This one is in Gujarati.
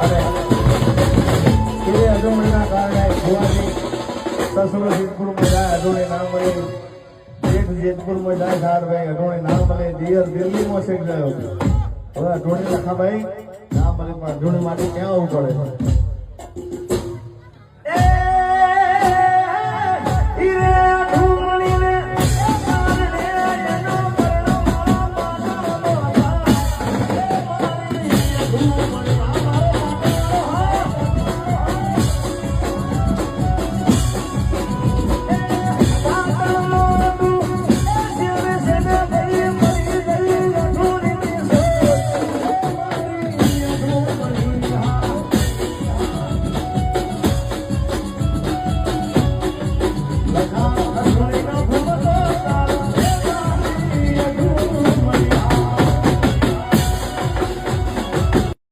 અને એ અજોણીના કારણે ભુવાની સસરો જેતપુરમાં જાય અજોણી ના મળે, જેઠ જેતપુરમાં જાય સાર ભાઈ અજોણી ના મળે, દિયર દિલ્હીમાં શેખ ગયો. હવે અજોણી લખા ભાઈ ના મળે પણ અજોણી માટે ક્યાં આવવું પડે?